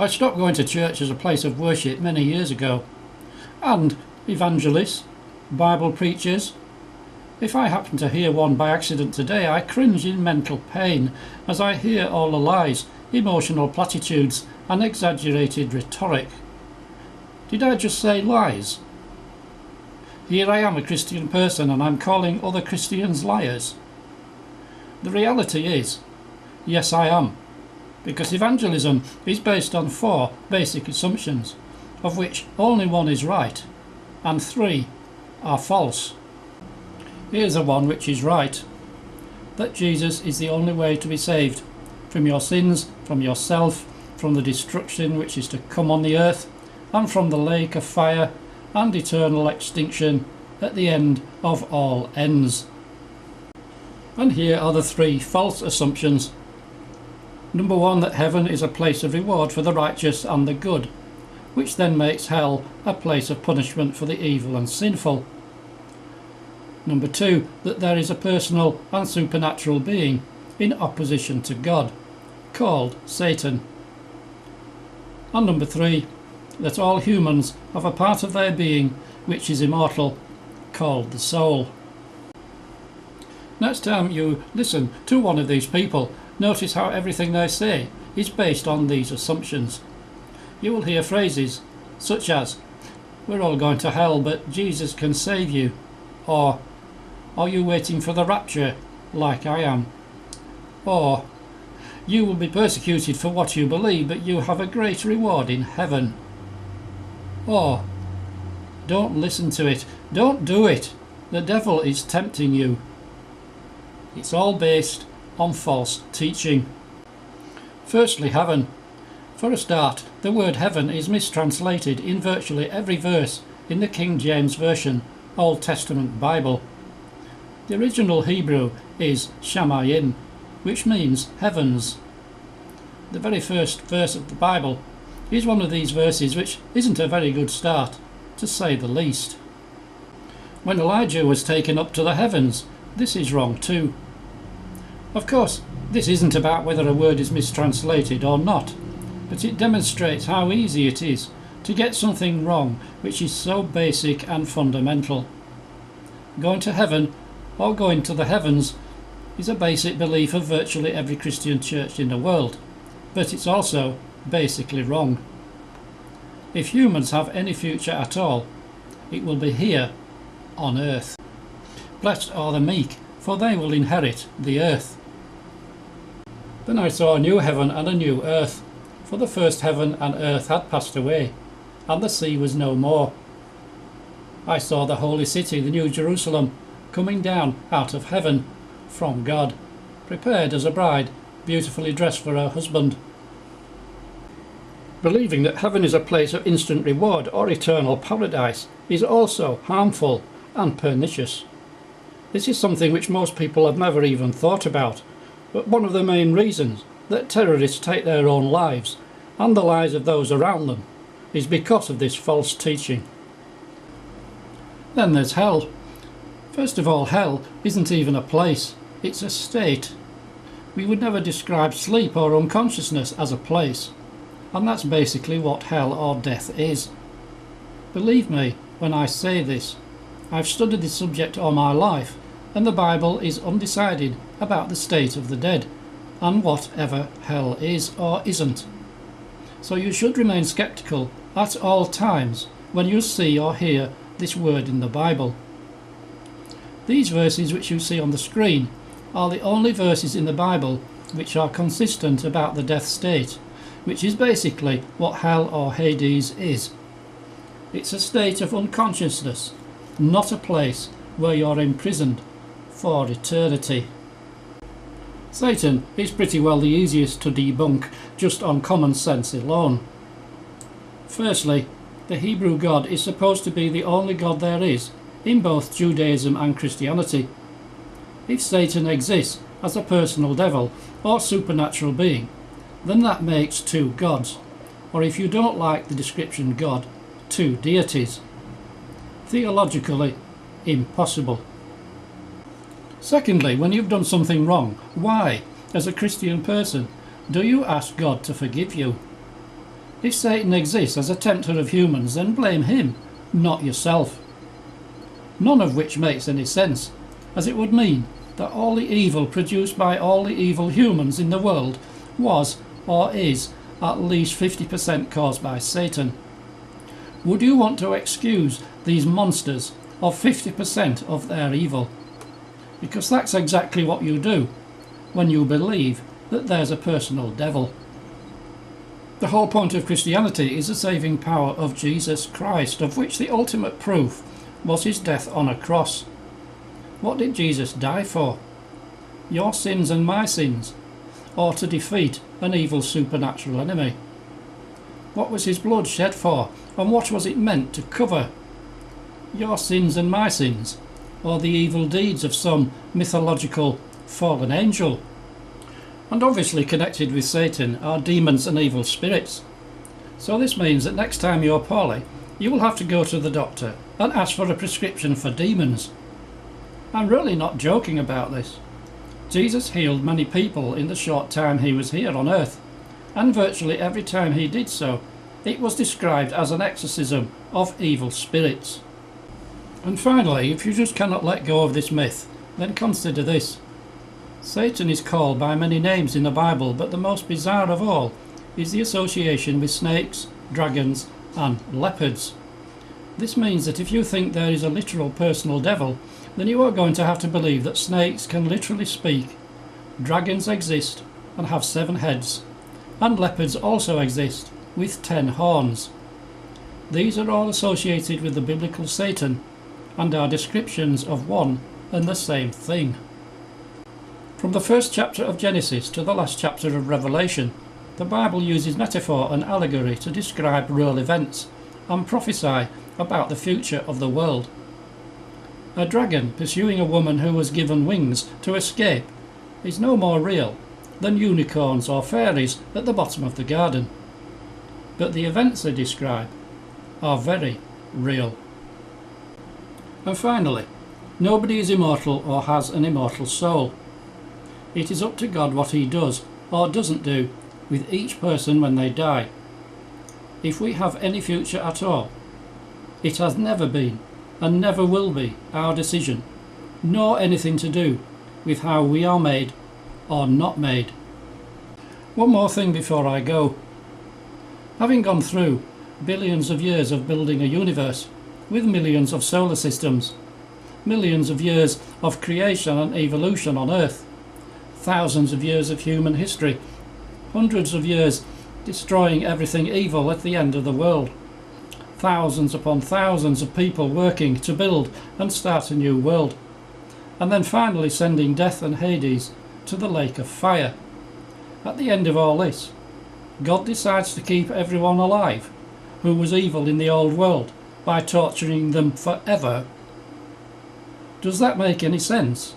I stopped going to church as a place of worship many years ago. And evangelists, Bible preachers, if I happen to hear one by accident today, I cringe in mental pain as I hear all the lies, emotional platitudes and exaggerated rhetoric. Did I just say lies? Here I am, a Christian person, and I'm calling other Christians liars. The reality is, yes, I am, because evangelism is based on 4 basic assumptions, of which only 1 is right and 3 are false. Here's the one which is right: that Jesus is the only way to be saved from your sins, from yourself, from the destruction which is to come on the earth, and from the lake of fire and eternal extinction at the end of all ends. And here are the 3 false assumptions. Number 1, that heaven is a place of reward for the righteous and the good, which then makes hell a place of punishment for the evil and sinful. Number 2, that there is a personal and supernatural being in opposition to God, called Satan. And number 3, that all humans have a part of their being which is immortal, called the soul. Next time you listen to one of these people, notice how everything they say is based on these assumptions. You will hear phrases such as, "We're all going to hell, but Jesus can save you," or "Are you waiting for the rapture like I am?" or "You will be persecuted for what you believe, but you have a great reward in heaven," or "Don't listen to it, don't do it, the devil is tempting you." It's all based on false teaching. Firstly, heaven. For a start, the word heaven is mistranslated in virtually every verse in the King James Version, Old Testament Bible. The original Hebrew is shamayim, which means heavens. The very first verse of the Bible is one of these verses which isn't a very good start, to say the least. When Elijah was taken up to the heavens, this is wrong too. Of course, this isn't about whether a word is mistranslated or not, but it demonstrates how easy it is to get something wrong which is so basic and fundamental. Going to heaven, or going to the heavens, is a basic belief of virtually every Christian church in the world, but it's also basically wrong. If humans have any future at all, it will be here on earth. Blessed are the meek, for they will inherit the earth. Then I saw a new heaven and a new earth, for the first heaven and earth had passed away, and the sea was no more. I saw the holy city, the new Jerusalem, coming down out of heaven from God, prepared as a bride, beautifully dressed for her husband. Believing that heaven is a place of instant reward or eternal paradise is also harmful and pernicious. This is something which most people have never even thought about, but one of the main reasons that terrorists take their own lives and the lives of those around them is because of this false teaching. Then there's hell. First of all, hell isn't even a place, it's a state. We would never describe sleep or unconsciousness as a place, and that's basically what hell or death is. Believe me when I say this. I've studied this subject all my life, and the Bible is undecided about the state of the dead, and whatever hell is or isn't. So you should remain sceptical at all times when you see or hear this word in the Bible. These verses which you see on the screen are the only verses in the Bible which are consistent about the death state, which is basically what hell or Hades is. It's a state of unconsciousness, not a place where you're imprisoned for eternity. Satan is pretty well the easiest to debunk just on common sense alone. Firstly, the Hebrew God is supposed to be the only God there is in both Judaism and Christianity. If Satan exists as a personal devil or supernatural being, then that makes 2 gods, or if you don't like the description God, 2 deities. Theologically impossible. Secondly, when you've done something wrong, why, as a Christian person, do you ask God to forgive you? If Satan exists as a tempter of humans, then blame him, not yourself. None of which makes any sense, as it would mean that all the evil produced by all the evil humans in the world was, or is, at least 50% caused by Satan. Would you want to excuse these monsters of 50% of their evil? Because that's exactly what you do when you believe that there's a personal devil. The whole point of Christianity is the saving power of Jesus Christ, of which the ultimate proof was his death on a cross. What did Jesus die for? Your sins and my sins, or to defeat an evil supernatural enemy? What was his blood shed for, and what was it meant to cover? Your sins and my sins, or the evil deeds of some mythological fallen angel? And obviously connected with Satan are demons and evil spirits. So this means that next time you're poorly, you will have to go to the doctor and ask for a prescription for demons. I'm really not joking about this. Jesus healed many people in the short time he was here on earth, and virtually every time he did so, it was described as an exorcism of evil spirits. And finally, if you just cannot let go of this myth, then consider this. Satan is called by many names in the Bible, but the most bizarre of all is the association with snakes, dragons, and leopards. This means that if you think there is a literal personal devil, then you are going to have to believe that snakes can literally speak, dragons exist and have 7 heads, and leopards also exist with 10 horns. These are all associated with the biblical Satan and are descriptions of one and the same thing. From the first chapter of Genesis to the last chapter of Revelation, the Bible uses metaphor and allegory to describe real events and prophesy about the future of the world. A dragon pursuing a woman who was given wings to escape is no more real than unicorns or fairies at the bottom of the garden. But the events they describe are very real. And finally, nobody is immortal or has an immortal soul. It is up to God what he does or doesn't do with each person when they die. If we have any future at all, it has never been and never will be our decision, nor anything to do with how we are made or not made. One more thing before I go. Having gone through billions of years of building a universe with millions of solar systems, millions of years of creation and evolution on Earth, thousands of years of human history, hundreds of years destroying everything evil at the end of the world, thousands upon thousands of people working to build and start a new world, and then finally sending death and Hades to the lake of fire. At the end of all this, God decides to keep everyone alive who was evil in the old world by torturing them forever. Does that make any sense?